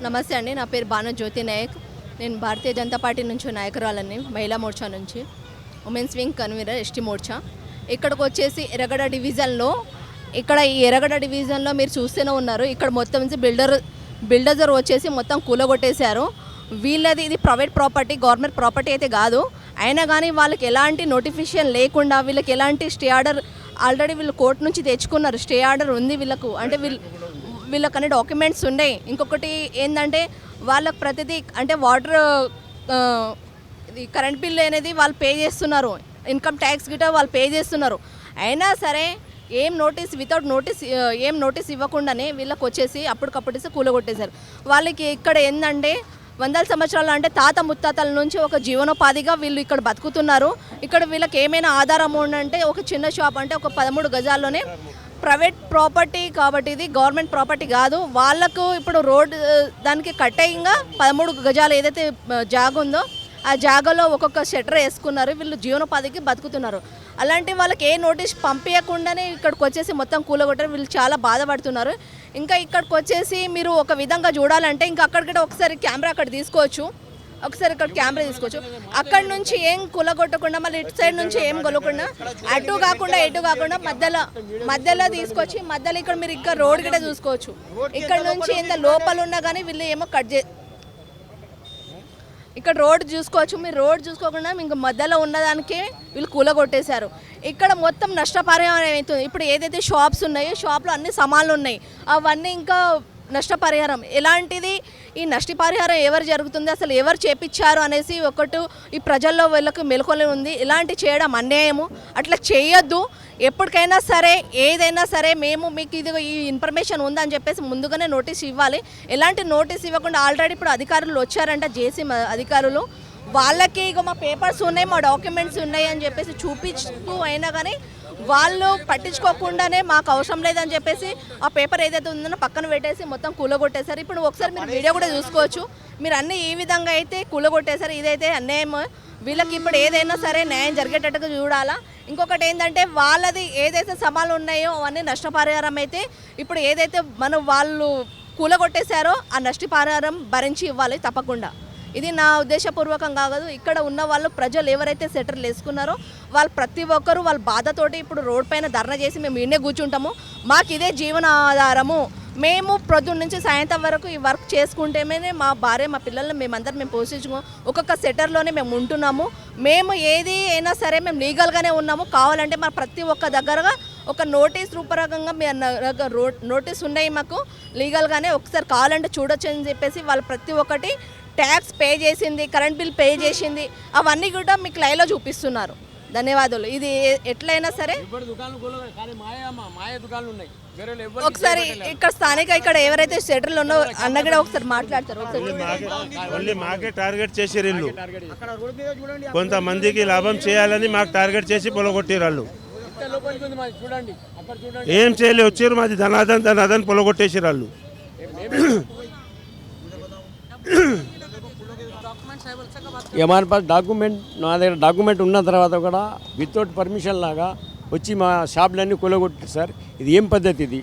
నమస్తే అండి. నా పేరు భాను జ్యోతి నాయక్. నేను భారతీయ జనతా పార్టీ నుంచి నాయకురాలని, మహిళా మోర్చా నుంచి, women's wing convener ST Morcha. ఇక్కడికి వచ్చేసి ఎర్రగడ్డ డివిజన్లో ఈ ఎర్రగడ్డ డివిజన్లో మీరు చూస్తూనే ఉన్నారు. ఇక్కడ మొత్తం నుంచి బిల్డర్ వచ్చేసి మొత్తం కూలగొట్టేశారు. ఇది ప్రైవేట్ ప్రాపర్టీ, గవర్నమెంట్ ప్రాపర్టీ అయితే కాదు. అయినా కానీ వాళ్ళకి ఎలాంటి నోటిఫికేషన్ లేకుండా వీళ్ళకి ఎలాంటి స్టే ఆర్డర్ ఆల్రెడీ వీళ్ళు కోర్టు నుంచి తెచ్చుకున్నారు. స్టే ఆర్డర్ ఉంది వీళ్ళకు, అంటే వీళ్ళకి అన్ని డాక్యుమెంట్స్ ఉన్నాయి. ఇంకొకటి ఏంటంటే వాళ్ళకి ప్రతిదీ అంటే వాటర్ కరెంట్ బిల్ అనేది వాళ్ళు పే చేస్తున్నారు, ఇన్కమ్ ట్యాక్స్ గిట్ట వాళ్ళు పే చేస్తున్నారు. అయినా సరే వితౌట్ నోటీస్ ఇవ్వకుండానే వీళ్ళకి వచ్చేసి అప్పటికప్పుడు కూలగొట్టేశారు. వాళ్ళకి ఇక్కడ ఏంటంటే వందల సంవత్సరాలు అంటే తాత ముత్తాతల నుంచి ఒక జీవనోపాధిగా వీళ్ళు ఇక్కడ బతుకుతున్నారు. ఇక్కడ వీళ్ళకి ఏమైనా ఆధారం ఉందంటే ఒక చిన్న షాప్, అంటే ఒక 13 గజాల్లోనే ప్రైవేట్ ప్రాపర్టీ కాబట్టి ఇది గవర్నమెంట్ ప్రాపర్టీ కాదు. వాళ్ళకు ఇప్పుడు రోడ్ దానికి కట్టేయంగా 13 గజాలు ఏదైతే జాగ ఉందో ఆ జాగాలో ఒక్కొక్క షట్టర్ వేసుకున్నారు. వీళ్ళు జీవనోపాధికి బతుకుతున్నారు. అలాంటి వాళ్ళకి ఏ నోటీస్ పంపించకుండానే ఇక్కడికి వచ్చేసి మొత్తం కూలగొట్టారు. వీళ్ళు చాలా బాధపడుతున్నారు. ఇంకా ఇక్కడికి వచ్చేసి మీరు ఒక విధంగా చూడాలంటే ఇంకా అక్కడికి ఒకసారి కెమెరా అక్కడ తీసుకోవచ్చు. అక్కడ నుంచి ఏం కూలగొట్టకుండా మళ్ళీ ఇటు సైడ్ నుంచి ఏం కొలకుండా అటు కాకుండా మధ్యలో తీసుకొచ్చి మధ్యలో ఇక్కడ మీరు ఇక్కడ రోడ్ గిట్ట చూసుకోవచ్చు. ఇక్కడ నుంచి ఎంత లోపల ఉన్నా కానీ వీళ్ళు ఏమో ఇక్కడ రోడ్ చూసుకోవచ్చు. మీరు రోడ్ చూసుకోకుండా ఇంకా మధ్యలో ఉన్నదానికే వీళ్ళు కూలగొట్టేశారు. ఇక్కడ మొత్తం నష్టపరిహారం అవుతుంది. ఇప్పుడు ఏదైతే షాప్స్ ఉన్నాయో షాప్లో అన్ని సామాన్లు ఉన్నాయి, అవన్నీ ఇంకా నష్టపరిహారం ఎలాంటిది, ఈ నష్టపరిహారం ఎవరు జరుగుతుంది, అసలు ఎవరు చేపించారు అనేసి ఒకటి ఈ ప్రజల్లో వీళ్ళకి మెలకువలు ఉంది. ఇలాంటి చేయడం అన్యాయము, అట్లా చేయొద్దు. ఎప్పటికైనా సరే ఏదైనా సరే మేము మీకు ఇది ఈ ఇన్ఫర్మేషన్ ఉందని చెప్పేసి ముందుగానే నోటీస్ ఇవ్వాలి. ఎలాంటి నోటీస్ ఇవ్వకుండా ఆల్రెడీ ఇప్పుడు అధికారులు వచ్చారంట, జేసీ అధికారులు. వాళ్ళకి ఇక మా పేపర్స్ ఉన్నాయి, మా డాక్యుమెంట్స్ ఉన్నాయి అని చెప్పేసి చూపిస్తూ అయినా కానీ వాళ్ళు పట్టించుకోకుండానే మాకు అవసరం లేదని చెప్పేసి ఆ పేపర్ ఏదైతే ఉందో పక్కన పెట్టేసి మొత్తం కూలగొట్టేశారు. ఇప్పుడు ఒకసారి మీరు వీడియో కూడా చూసుకోవచ్చు. మీరు అన్నీ ఈ విధంగా అయితే కూలగొట్టేశారు. ఇదైతే అన్యాయం. వీళ్ళకి ఇప్పుడు ఏదైనా సరే న్యాయం జరిగేటట్టుగా చూడాలా. ఇంకొకటి ఏంటంటే వాళ్ళది ఏదైతే సమాలు ఉన్నాయో అవన్నీ నష్టపరిహారం అయితే ఇప్పుడు ఏదైతే వాళ్ళు కూలగొట్టేశారో ఆ నష్టపరిహారం భరించి ఇవ్వాలి తప్పకుండా. ఇది నా ఉద్దేశపూర్వకం కాదు. ఇక్కడ ఉన్న వాళ్ళు ప్రజలు ఎవరైతే సెటర్లు వేసుకున్నారో వాళ్ళు ప్రతి ఒక్కరూ వాళ్ళ బాధతోటి ఇప్పుడు రోడ్ పైన ధర్నా చేసి మేము ఇన్నే కూర్చుంటాము. మాకు ఇదే జీవన ఆధారము. మేము ప్రొద్దున నుంచి సాయంత్రం వరకు ఈ వర్క్ చేసుకుంటేనే మా భార్య మా పిల్లల్ని మేము పోషించుకో ఒక్కొక్క సెటర్లోనే మేము ఉంటున్నాము. మేము ఏది అయినా సరే మేము లీగల్గానే ఉన్నాము. కావాలంటే మా ప్రతి ఒక్క దగ్గరగా ఒక నోటీస్ రూపరకంగా నోటీస్ ఉన్నాయి మాకు లీగల్గానే. ఒకసారి కావాలంటే చూడొచ్చు అని చెప్పేసి వాళ్ళు ప్రతి ఒక్కటి ట్యాక్స్ పే చేసింది, కరెంట్ బిల్ పే చేసింది, అవన్నీ కూడా మీకు లైవ్లో చూపిస్తున్నారు. ధన్యవాదాలు. ఇది ఎట్లయినా సరే ఒకసారి ఇక్కడ స్థానిక ఇక్కడ ఎవరైతే షెటర్లు ఉన్నో అన్న కూడా ఒకసారి మాట్లాడతారు. మాకే టార్గెట్ చేసారు ఇల్లు, కొంతమందికి లాభం చేయాలని మాకు టార్గెట్ చేసి పొలగొట్టారు వాళ్ళు. ఏం చేయలే వచ్చారు, మాది ధనాదన్ పొలగొట్టేసారు వాళ్ళు. हमारे पास నా దగ్గర డాక్యుమెంట్ ఉన్న తర్వాత కూడా వితౌట్ పర్మిషన్ లాగా వచ్చి మా షాప్లన్నీ కూలగొట్టారు సార్. ఇది ఏం పద్ధతి?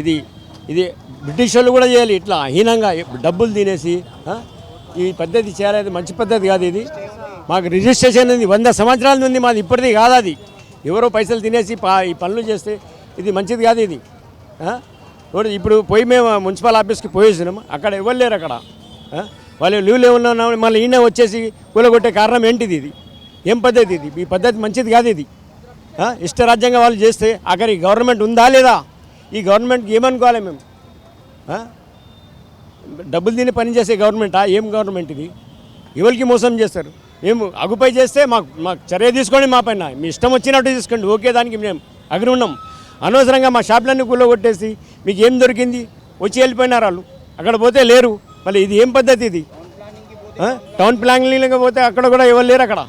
ఇది బ్రిటిష్ వాళ్ళు కూడా చేయాలి ఇట్లా హీనంగా డబ్బులు తినేసి ఈ పద్ధతి చేయాలి. మంచి పద్ధతి కాదు ఇది. మాకు రిజిస్ట్రేషన్ ఉంది 100 సంవత్సరాల నుండి, మాది ఇప్పటిది కాదు. అది ఎవరో పైసలు తినేసి ఈ పనులు చేస్తే ఇది మంచిది కాదు. ఇది ఇప్పుడు పోయి మేము మున్సిపల్ ఆఫీస్కి పోయేసినాము, అక్కడ ఎవరు లేరు. అక్కడ వాళ్ళు లీవ్లో ఉన్నా మళ్ళీ ఈయన వచ్చేసి కూలగొట్టే కారణం ఏంటిది? ఇది ఏం పద్ధతి? ఈ పద్ధతి మంచిది కాదు. ఇది ఇష్టరాజ్యంగా వాళ్ళు చేస్తే అక్కడ ఈ గవర్నమెంట్ ఉందా లేదా? ఈ గవర్నమెంట్కి ఏమనుకోవాలి మేము? డబ్బులు తిని పనిచేసే గవర్నమెంటా? ఏం గవర్నమెంట్ ఇది? ఎవరికి మోసం చేస్తారు? మేము అగుపై చేస్తే మాకు చర్య తీసుకోండి, మా పైన మీ ఇష్టం వచ్చినట్టు తీసుకోండి, ఓకే, దానికి మేము అగ్రి ఉన్నాం. అనవసరంగా మా షాపులన్నీ కూలగొట్టేసి మీకు ఏం దొరికింది? వచ్చి వెళ్ళిపోయినారు వాళ్ళు. అక్కడ పోతే లేరు. మళ్ళీ ఇది ఏం పద్ధతి? ఇది టౌన్ ప్లానింగ్ పోతే అక్కడ కూడా ఎవరు లేరు, అక్కడ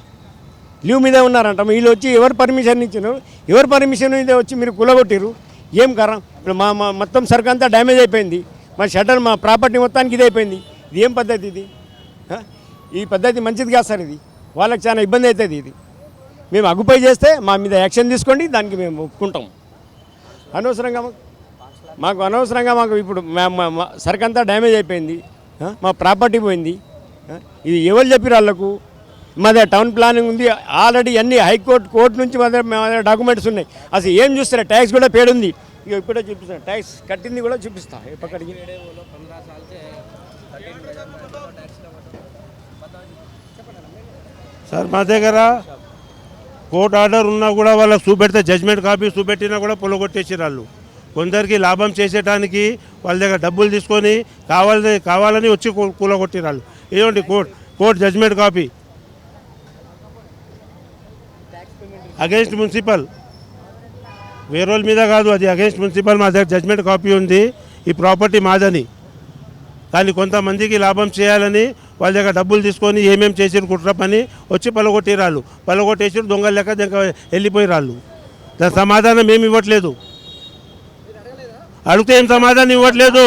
లీవ్ మీదే ఉన్నారంట. వీళ్ళు వచ్చి ఎవరు పర్మిషన్ ఇచ్చినారు? ఎవరు పర్మిషన్ మీద వచ్చి మీరు కూలగొట్టిరు? ఏం కారణం? ఇప్పుడు మా మొత్తం సరుకు అంతా డ్యామేజ్ అయిపోయింది, మా షట్టర్ మా ప్రాపర్టీ మొత్తానికి ఇది అయిపోయింది. ఇది ఏం పద్ధతి? ఇది ఈ పద్ధతి మంచిది కాదు సార్. ఇది వాళ్ళకి చాలా ఇబ్బంది అవుతుంది. ఇది మేము అగుపై చేస్తే మా మీద యాక్షన్ తీసుకోండి, దానికి మేము ఒప్పుకుంటాం. అనవసరంగా మాకు ఇప్పుడు సరుకు అంతా డ్యామేజ్ అయిపోయింది, మా ప్రాపర్టీ పోయింది. ఇది ఎవరు చెప్పారు వాళ్ళకు? మా దగ్గర టౌన్ ప్లానింగ్ ఉంది ఆల్రెడీ, అన్ని కోర్టు నుంచి మా దగ్గర డాక్యుమెంట్స్ ఉన్నాయి. అసలు ఏం చూస్తారా? ట్యాక్స్ కూడా పేడ్ ఉంది. ఇక ఇప్పుడే చూపిస్తాను, ట్యాక్స్ కట్టింది కూడా చూపిస్తా. పక్కడికి సార్ మా దగ్గర కోర్టు ఆర్డర్ ఉన్నా కూడా వాళ్ళకి చూపెడితే జడ్జ్మెంట్ కాపీ చూపెట్టినా కూడా పొలగొట్టేసారు వాళ్ళు. కొందరికి లాభం చేసేటానికి వాళ్ళ దగ్గర డబ్బులు తీసుకొని కావాలని వచ్చి కూలగొట్టిరు వాళ్ళు. ఏమండి court judgement copy against municipal, వేరే మీద కాదు, అది అగేన్స్ట్ మున్సిపల్. మా దగ్గర జడ్జ్మెంట్ కాపీ ఉంది ఈ ప్రాపర్టీ మాదని. కానీ కొంతమందికి లాభం చేయాలని వాళ్ళ దగ్గర డబ్బులు తీసుకొని ఏమేమి చేసారు కుట్ర పని వచ్చి పలగొట్టిరాళ్ళు, పలగొట్టేసారు దొంగల లెక్క వెళ్ళిపోయి రాళ్ళు. దాని సమాధానం ఏమి ఇవ్వట్లేదు. అడిగితే ఏం సమాధానం ఇవ్వట్లేదు.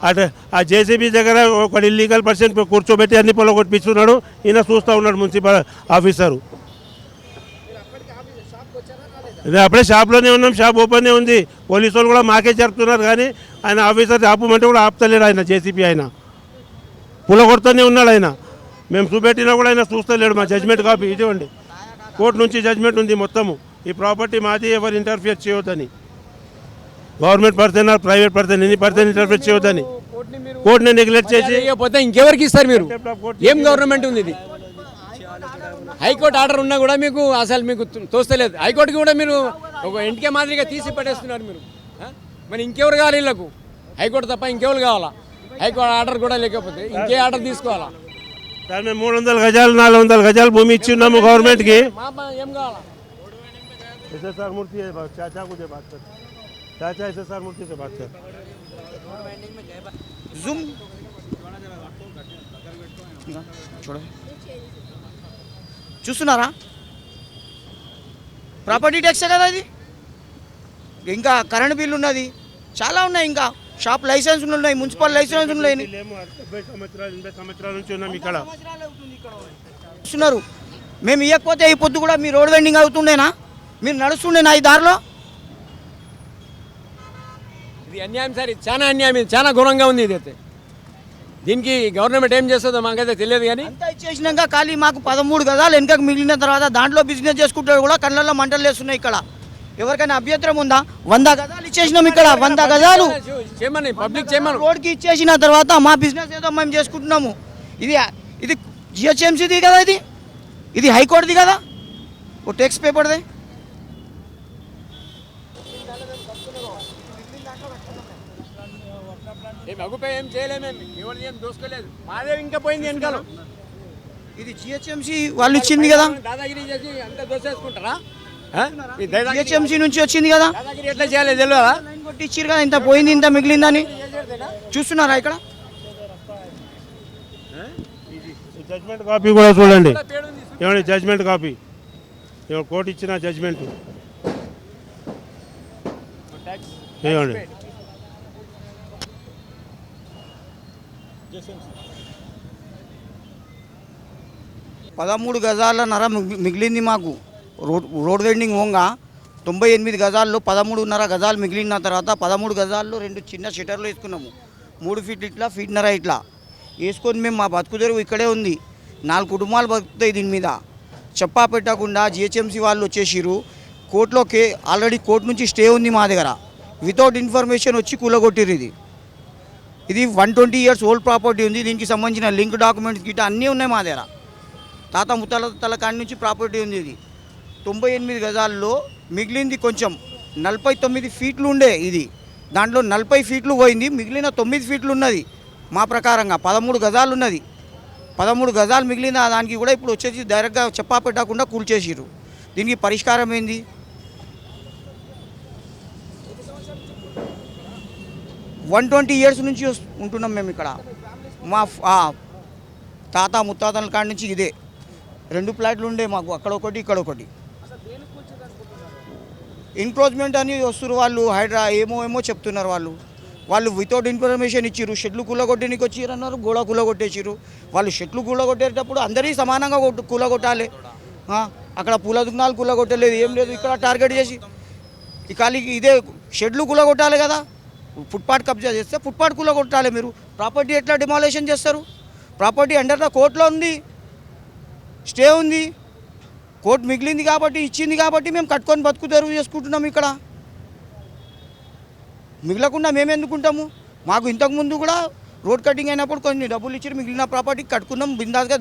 అటు ఆ జేసీబీ దగ్గర ఒక ఇల్లీగల్ పర్సన్ కూర్చోబెట్టి అన్ని పొలగొట్టిస్తున్నాడు. ఈయన చూస్తూ ఉన్నాడు మున్సిపల్ ఆఫీసరు. అప్పుడే షాప్లోనే ఉన్నాం, షాప్ ఓపెన్నే ఉంది. పోలీసు వాళ్ళు కూడా మాకే జరుపుతున్నారు కానీ ఆయన ఆఫీసర్ ఆపమంటే కూడా ఆపుతలేడు. ఆయన జేసీపీ ఆయన పులగొడుతూనే ఉన్నాడు. ఆయన మేము చూపెట్టినా కూడా ఆయన చూస్తలేడు. మా జడ్జ్మెంట్ కాపీ ఇదివ్వండి, కోర్టు నుంచి జడ్జ్మెంట్ ఉంది మొత్తము. ఈ ప్రాపర్టీ మాది, ఎవరు ఇంటర్ఫియర్ చేయొద్దని. గవర్నమెంట్ పర్సన్ ప్రైవేట్ పర్సన్ ఎన్ని పర్సన్ ఇంటర్ఫియర్ చేయొద్దని కోర్టుని నెగ్లెక్ట్ చేసి పోతే ఇంకెవరికి ఇస్తారు మీరు? ఏం గవర్నమెంట్ ఉంది ఇది? హైకోర్టు ఆర్డర్ ఉన్నా కూడా మీకు అసలు మీకు తోస్తలేదు. హైకోర్టుకి కూడా మీరు ఒక ఇంటికే మాదిరిగా తీసి పట్టేస్తున్నారు మీరు. మరి ఇంకెవరు కావాలి వీళ్ళకు? హైకోర్టు తప్ప ఇంకెవరు కావాలా? హైకోర్టు ఆర్డర్ కూడా లేకపోతే ఇంకే ఆర్డర్ తీసుకోవాలా? సార్ మేము 300 గజాలు 400 గజాలు భూమి ఇచ్చి ఉన్నాము గవర్నమెంట్కి. ఏం కావాలా? एसएसआर मूर्ति है, चाचा को दे बात कर, चाचा एसएसआर मूर्ति से बात कर. జూమ్ చూడ చూస్తున్నారా? ప్రాపర్టీ ట్యాక్స్ కదా ఇది. ఇంకా కరెంట్ బిల్ ఉన్నది, చాలా ఉన్నాయి. ఇంకా షాప్ లైసెన్స్ ఉన్నాయి, మున్సిపల్ లైసెన్స్ ఉన్నాయి. 80 సంవత్సరాల నుంచి ఉన్నాం ఇక్కడ. చూస్తున్నారు. మేము ఇవ్వకపోతే ఈ పొద్దు కూడా మీ రోడ్ వెండింగ్ అవుతుండేనా? మీరు నడుస్తుండేనా ఈ దారిలో? ఇది అన్యాయం సార్, ఇది చాలా అన్యాయం, ఇది చాలా ఘోరంగా ఉంది. ఇది అయితే దీనికి గవర్నమెంట్ ఏం చేస్తుందో మాకైతే తెలియదు. కానీ అంతా ఇచ్చేసినాక ఖాళీ మాకు 13 గజాలు వెనకకు మిగిలిన తర్వాత దాంట్లో బిజినెస్ చేసుకుంటారు కూడా కళ్ళల్లో మంటలు వేస్తున్నాయి. ఇక్కడ ఎవరికైనా అభ్యంతరం ఉందా? 100 గజాలు ఇచ్చేసినాం. ఇక్కడ 100 గజాలు చేయమని పబ్లిక్ చేయమని రోడ్కి ఇచ్చేసిన తర్వాత మా బిజినెస్ ఏదో మేము చేసుకుంటున్నాము. ఇది జిహెచ్ఎంసీది కదా, ఇది హైకోర్టుది కదా, ఓ ట్యాక్స్ పేపర్దే. ఏం అగుపై ఏం చేయలేమేమి, ఎవరిది ఏం దోసుకోలేదు. మాదే ఇంకా పోయింది వెనకాల. ఇది జిహెచ్ఎంసీ వాళ్ళు ఇచ్చింది కదా, దాదాగిరి చేసి అంతా దోసేసుకుంటారా? జిహెచ్ఎంసీ నుంచి వచ్చింది కదా. దాదాగిరి ఎట్లా చేయాలి తెలియదా? లైన్ కొట్టి ఇచ్చిరు కదా, ఇంత పోయింది ఇంత మిగిలిందని. చూస్తున్నారా ఇక్కడ? జడ్జ్మెంట్ కాపీ కూడా చూడండి. ఏమండి జడ్జ్మెంట్ కాపీ, కోర్టు ఇచ్చిన జడ్జ్మెంట్ ఏమండి. 13 గజాలన్నర మిగిలింది మాకు. రోడ్ వెండింగ్ పోగా 98 గజాల్లో 13.5 గజాలు మిగిలిన తర్వాత 13 గజాల్లో 2 చిన్న షటర్లు వేసుకున్నాము. 3 ఫీట్ ఇట్లా, ఫీట్నర ఇట్లా వేసుకొని మేము మా బతుకు తెరువు ఇక్కడే ఉంది. 4 కుటుంబాలు బతుకుతాయి దీని మీద. చెప్పా పెట్టకుండా జిహెచ్ఎంసీ వాళ్ళు వచ్చేసిరు. కోర్టులో ఆల్రెడీ కోర్టు నుంచి స్టే ఉంది మా దగ్గర. వితౌట్ ఇన్ఫర్మేషన్ వచ్చి కూలగొట్టిరు. ఇది 120 years ఓల్డ్ ప్రాపర్టీ ఉంది. దీనికి సంబంధించిన లింక్ డాక్యుమెంట్స్ గిట్ట అన్నీ ఉన్నాయి మా దగ్గర. తాత ముత్తాల కాడి నుంచి ప్రాపర్టీ ఉంది. ఇది 98 గజాల్లో మిగిలింది కొంచెం 49 ఫీట్లు ఉండే. ఇది దాంట్లో 40 ఫీట్లు పోయింది, మిగిలిన 9 ఫీట్లు ఉన్నది. మా ప్రకారంగా 13 గజాలు ఉన్నది. 13 గజాలు మిగిలిన దానికి కూడా ఇప్పుడు వచ్చేసి డైరెక్ట్గా చెప్పా పెట్టకుండా కూల్చేసిరు. దీనికి పరిష్కారం ఏంది? 120 years నుంచి ఉంటున్నాం మేము ఇక్కడ. మా తాత ముత్తాతల కాడి నుంచి ఇదే 2 ప్లాట్లు ఉండే మాకు, అక్కడ ఒకటి ఇక్కడ ఒకటి. ఎన్క్రోచ్మెంట్ అని వస్తున్నారు వాళ్ళు, హైడ్రా ఏమో చెప్తున్నారు వాళ్ళు వితౌట్ ఇన్ఫర్మేషన్ ఇచ్చిర్రు. షెట్లు కూలగొట్టడానికి వచ్చిర్రు అన్నారు, గోడ కూలగొట్టేసిర్రు. వాళ్ళు షెట్లు కూలగొట్టేటప్పుడు అందరికీ సమానంగా కూలగొట్టాలి. అక్కడ పూల దుకాణాలు కూలగొట్టలేదు, ఏం లేదు. ఇక్కడ టార్గెట్ చేసి ఖాళీ ఇదే షెడ్లు కూలగొట్టాలి కదా. ఫుట్పాత్ కబ్జా చేస్తే ఫుట్పాత్ కూలగొట్టాలి. మీరు ప్రాపర్టీ ఎట్లా డిమాలేషన్ చేస్తారు? ప్రాపర్టీ అండర్ ద కోర్టులో ఉంది, స్టే ఉంది. కోర్టు మిగిలింది కాబట్టి ఇచ్చింది కాబట్టి మేము కట్టుకొని బతుకు తెరువు చేసుకుంటున్నాం. ఇక్కడ మిగలకుండా మేము ఎందుకుంటాము? మాకు ఇంతకుముందు కూడా రోడ్ కటింగ్ అయినప్పుడు కొన్ని డబ్బులు ఇచ్చి మిగిలిన ప్రాపర్టీకి కట్టుకున్నాం, బిందాస్గా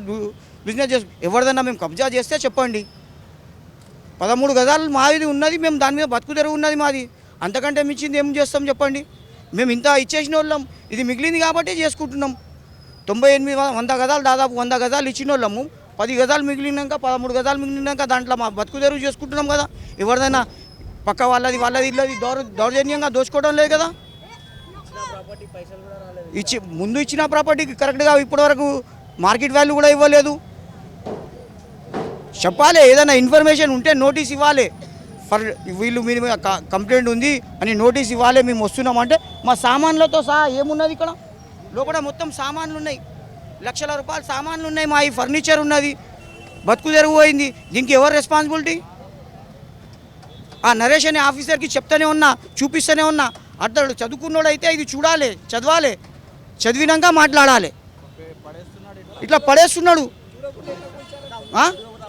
బిజినెస్ చేసు. ఎవరిదన్నా మేము కబ్జా చేస్తే చెప్పండి. 13 గజాలు మాది ఉన్నది, మేము దాని మీద బతుకు తెరువు ఉన్నది మాది. అంతకంటే మించింది ఏం చేస్తాం చెప్పండి? మేము ఇంత ఇచ్చేసిన వాళ్ళం, ఇది మిగిలింది కాబట్టి చేసుకుంటున్నాం. 98-100 గజాలు దాదాపు 100 గజాలు ఇచ్చిన వాళ్ళము, 10 గజాలు మిగిలినాక 13 గజాలు మిగిలినాక దాంట్లో మా బతుకు తెరువు చేసుకుంటున్నాం కదా. ఎవరిదైనా పక్క వాళ్ళది ఇల్లది దౌర్జన్యంగా దోచుకోవడం లేదు కదా. ముందు ఇచ్చిన ప్రాపర్టీకి కరెక్ట్గా ఇప్పటివరకు మార్కెట్ వాల్యూ కూడా ఇవ్వలేదు. చెప్పాలి, ఏదైనా ఇన్ఫర్మేషన్ ఉంటే నోటీస్ ఇవ్వాలి. వీళ్ళు మీ కంప్లైంట్ ఉంది అని నోటీస్ ఇవ్వాలి. మేము వస్తున్నామంటే మా సామాన్లతో సహా ఏమున్నది ఇక్కడ లోపల మొత్తం సామాన్లు ఉన్నాయి, లక్షల రూపాయల సామాన్లు ఉన్నాయి, మా ఈ ఫర్నిచర్ ఉన్నది, బతుకు తెరువు అయింది. దీనికి ఎవరు రెస్పాన్సిబిలిటీ? ఆ నరేష్ అనే ఆఫీసర్కి చెప్తానే ఉన్నా, చూపిస్తూనే ఉన్నా. అతడు చదువుకున్నోడు అయితే ఇది చూడాలి, చదవాలి, చదివినాక మాట్లాడాలి. ఇట్లా పడేస్తున్నాడు,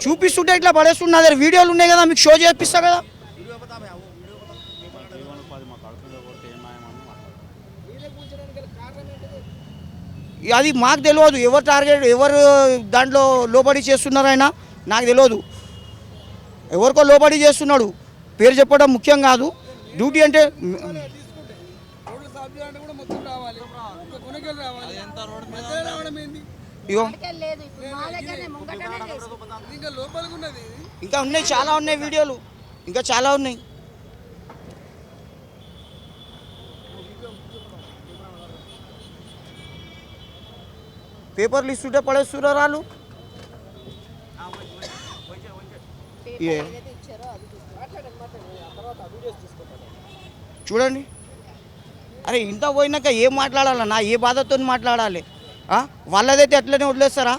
చూపిస్తుంటే ఇట్లా పడేస్తున్నా. దగ్గర వీడియోలు ఉన్నాయి కదా, మీకు షో చేపిస్తా కదా. అది మాకు తెలియదు, ఎవరు టార్గెట్ ఎవరు దాంట్లో లోబడి చేస్తున్నారైనా నాకు తెలియదు. ఎవరికో లోబడి చేస్తున్నాడు, పేరు చెప్పడం ముఖ్యం కాదు. డ్యూటీ అంటే ఇగో ఇంకా ఉన్నాయి, చాలా ఉన్నాయి వీడియోలు, ఇంకా చాలా ఉన్నాయి. పేపర్లు ఇస్తుంటే పడేస్తున్నారు వాళ్ళు. చూడండి, అరే ఇంత పోయినాక ఏం మాట్లాడాలన్నా, ఏ బాధతో మాట్లాడాలి? వాళ్ళదైతే అట్లనే వదిలేస్తారా?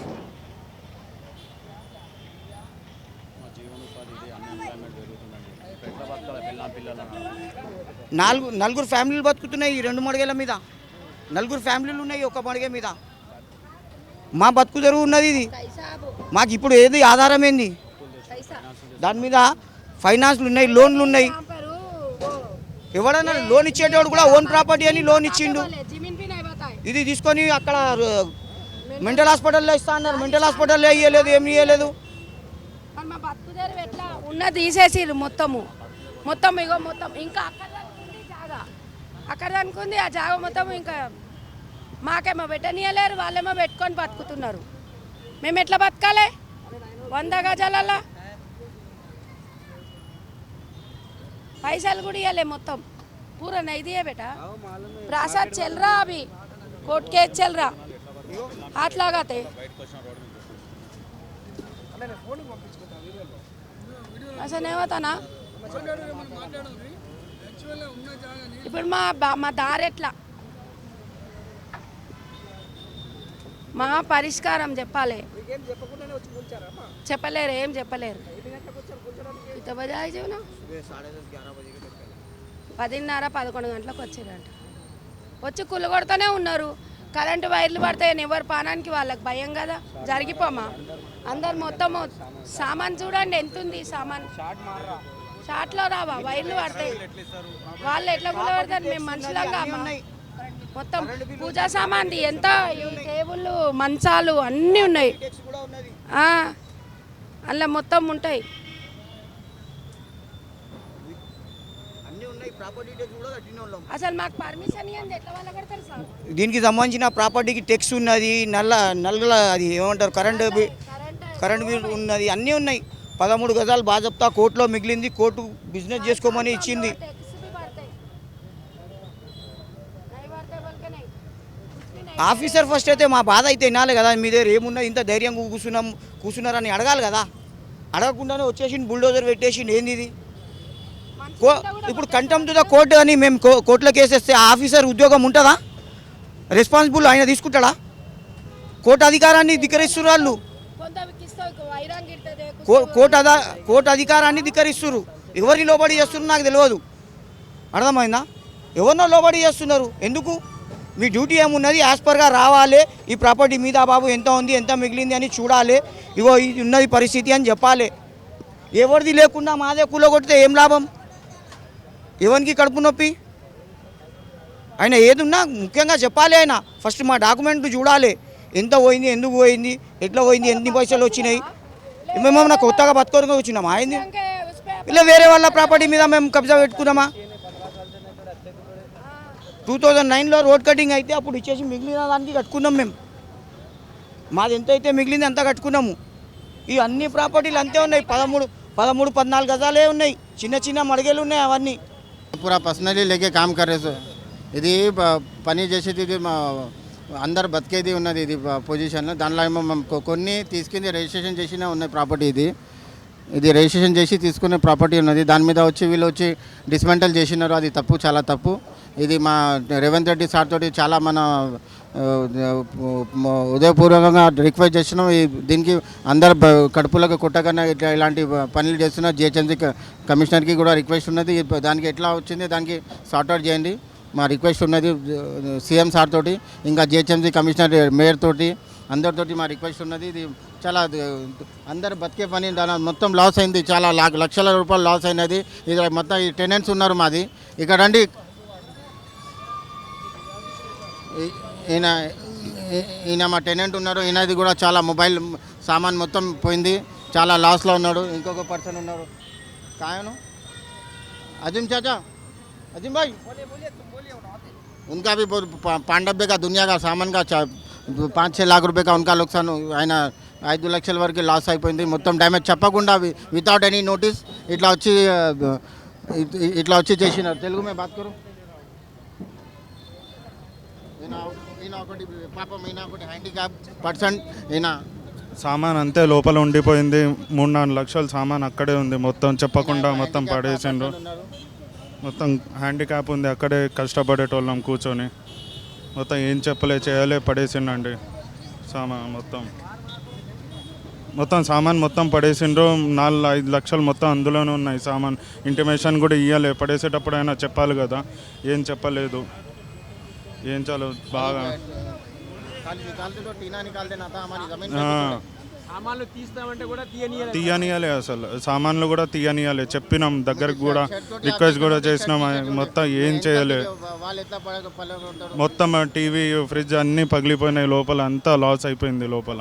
నలుగురు ఫ్యామిలీలు బతుకుతున్నాయి ఈ 2 మడిగల మీద. 4 ఫ్యామిలీలు ఉన్నాయి ఒక మడిగ మీద. మా బతుకు తెరువు ఉన్నది ఇది. మాకు ఇప్పుడు ఏది ఆధారం ఏంది? దాని మీద ఫైనాన్స్లు ఉన్నాయి, లోన్లు ఉన్నాయి. ఎవడన్నా లోన్ ఇచ్చేటోడు కూడా ఓన్ ప్రాపర్టీ అని లోన్ ఇచ్చిండు. ఇది తీసుకొని అక్కడ మెంటల్ హాస్పిటల్లో ఇస్తా అన్నారు, మెంటల్ హాస్పిటల్లో ఇవ్వలేదు, ఏమి ఇవ్వలేదు. ఉన్న తీసేసిరు మొత్తం ఇగో మొత్తం. ఇంకా అక్కడ అనుకుంది ఆ జాగా మొత్తం. ఇంకా మాకేమో పెట్టనీయలేరు, వాళ్ళేమో పెట్టుకొని బతుకుతున్నారు. మేము ఎట్లా బతకాలి 100 గజాలలో? पैसा भी इले मोतम पूरा नहीं दिए बेटा प्रसाद चल रहा अभी कोर्ट केस चल रहा हाथ लगाते ऐसा नहीं होता ना ఇప్పుడు మా దారి ఎట్లా మా పరిష్కారం చెప్పాలి చెప్పలేరు ఏం చెప్పలేరు ఇంత బజాయి జీవన 10:30-11 గంటలకు వచ్చారంట వచ్చి కుల్లగొడతానే ఉన్నారు కరెంటు వైర్లు పడతాయని ఎవరు పానానికి వాళ్ళకి భయం కదా జరిగిపోమా అందరు మొత్తం సామాన్ చూడండి ఎంత ఉంది సామాన్ షార్ట్లో రావా వైర్లు పడతాయి వాళ్ళు ఎట్లా కూడా పడతారు మేము మనుషులంగా మొత్తం పూజా సామాన్ ఎంత ఈ టేబుల్ మంచాలు అన్నీ ఉన్నాయి అలా మొత్తం ఉంటాయి అసలు మాకు పర్మిషన్ ఇవ్వండి ఎట్లా వాళ్ళ కడతారు సార్ దీనికి సంబంధించిన ప్రాపర్టీకి టెక్స్ ఉన్నది నల్ల అది ఏమంటారు కరెంట్ బిల్ ఉన్నది అన్నీ ఉన్నాయి 13 గజాలు బాజప్తా కోర్టులో మిగిలింది కోర్టు బిజినెస్ చేసుకోమని ఇచ్చింది ఆఫీసర్ ఫస్ట్ అయితే మా బాధ అయితే వినాలి కదా మీ దగ్గర ఏమున్నా ఇంత ధైర్యంగా కూర్చున్నారని అడగాలి కదా అడగకుండానే వచ్చేసి బుల్డోజర్ పెట్టేసి ఏంది ఇది ఇప్పుడు కంటెంప్ట్ టు ద కోర్టు అని మేము కోర్టులో కేసేస్తే ఆఫీసర్ ఉద్యోగం ఉంటుందా రెస్పాన్సిబుల్ ఆయన తీసుకుంటాడా కోర్టు అధికారాన్ని ధిక్కరిస్తున్నారు వాళ్ళు కోర్టు అధికారాన్ని ధిక్కరిస్తున్నారు ఎవరిని లోబడి చేస్తున్నారు నాకు తెలియదు అర్థమైందా ఎవరినో లోబడి చేస్తున్నారు. ఎందుకు? మీ డ్యూటీ ఏమున్నది? యాజ్ పర్గా రావాలి, ఈ ప్రాపర్టీ మీద బాబు ఎంత ఉంది, ఎంత మిగిలింది అని చూడాలి, ఇగో ఇది ఉన్నది పరిస్థితి అని చెప్పాలి. ఎవరిది లేకుండా మాదే కూలగొడితే ఏం లాభం? ఎవరికి కడుపు నొప్పి? ఆయన ఏదున్నా ముఖ్యంగా చెప్పాలి. ఆయన ఫస్ట్ మా డాక్యుమెంట్లు చూడాలి, ఎంత పోయింది, ఎందుకు పోయింది, ఎట్లా పోయింది, ఎన్ని పైసలు వచ్చినాయి. మేమేమన్నా కొత్తగా బతుకొని వచ్చినామా? అయింది ఇలా వేరే వాళ్ళ ప్రాపర్టీ మీద మేము కబ్జా పెట్టుకున్నామా? 2009లో రోడ్ కటింగ్ అయితే అప్పుడు ఇచ్చేసి మిగిలిన దానికి కట్టుకున్నాం మేము. మాది ఎంత అయితే మిగిలింది అంత కట్టుకున్నాము. ఈ అన్ని ప్రాపర్టీలు అంతే ఉన్నాయి, 13-14 గజాలే ఉన్నాయి, చిన్న చిన్న మడిగేలు ఉన్నాయి అవన్నీ. पूरा पर्सनली लेके काम कर रहे సార్. ఇది పని చేసేది ఇది అందరు బతికేది ఉన్నది ఇది పొజిషన్లో. దాంట్లో ఏమో మేము కొన్ని తీసుకుంది రిజిస్ట్రేషన్ చేసిన ఉన్నాయి ప్రాపర్టీ. ఇది రిజిస్ట్రేషన్ చేసి తీసుకునే ప్రాపర్టీ ఉన్నది. దాని మీద వచ్చి వీళ్ళు వచ్చి డిస్మెంటల్ చేసినారు. అది తప్పు, చాలా తప్పు. ఇది మా రేవంత్ రెడ్డి సార్ తోటి చాలా మన ఉదయపూర్వకంగా రిక్వెస్ట్ చేస్తున్నాం. దీనికి అందరు కడుపులకు కొట్టకన్నా ఇలాంటి పనులు చేస్తున్నారు. జిహెచ్ఎంసీ కమిషనర్కి కూడా రిక్వెస్ట్ ఉన్నది. దానికి ఎట్లా వచ్చింది దానికి సార్ట్అవుట్ చేయండి మా రిక్వెస్ట్ ఉన్నది సీఎం సార్ తోటి, ఇంకా జిహెచ్ఎంసీ కమిషనర్ మేయర్ తోటి, అందరితోటి మా రిక్వెస్ట్ ఉన్నది. ఇది చాలా అందరు బతికే పని, దాని మొత్తం లాస్ అయింది, చాలా లక్షల రూపాయలు లాస్ అయినది. ఇది మొత్తం ఈ టెనెంట్స్ ఉన్నారు మాది ఇక్కడ రండి. ఈయన మా టెనెంట్ ఉన్నారు, ఈయనది కూడా చాలా మొబైల్ సామాన్ మొత్తం పోయింది, చాలా లాస్లో ఉన్నాడు. ఇంకొక పర్సన్ ఉన్నారు కాయను अजीम चाचा, अजीम भाई, उनका भी बहुत 5 डब्बे का दुनिया का सामान का 5-6 लाख रुपए का उनका नुकसान ఆయన 5 లక్షల వరకు లాస్ అయిపోయింది. మొత్తం డ్యామేజ్ చెప్పకుండా వితౌట్ ఎనీ నోటీస్ ఇట్లా వచ్చి చేసినారు. తెలుగు మే బాత్ కరు. ఈయన ఒకటి పాపం, ఈయన ఒకటి హ్యాండిక్యాప్ పర్సన్. ఈయన సామాన్ అంతే లోపల ఉండిపోయింది. 3-4 లక్షల సామాన్ అక్కడే ఉంది, మొత్తం చెప్పకుండా మొత్తం పడేసిండ్రు. మొత్తం హ్యాండిక్యాప్ ఉంది, అక్కడే కష్టపడేటోళ్ళం కూర్చొని. మొత్తం ఏం చేయలే పడేసిండండి సామాన్ మొత్తం సామాన్ మొత్తం పడేసిండ్రు. 4-5 లక్షలు మొత్తం అందులోనే ఉన్నాయి సామాన్. ఇంటిమేషన్ కూడా ఇవ్వలే, పడేసేటప్పుడు అయినా చెప్పాలి కదా, ఏం చెప్పలేదు. ఏం చాలు బాగా తీయనియాలి, అసలు సామాన్లు కూడా తీయనియాలి. చెప్పినాం, దగ్గరకు కూడా రిక్వెస్ట్ కూడా చేసినాం, మొత్తం ఏం చేయలే. మొత్తం టీవీ, ఫ్రిడ్జ్ అన్నీ పగిలిపోయినాయి, లోపల అంతా లాస్ అయిపోయింది లోపల.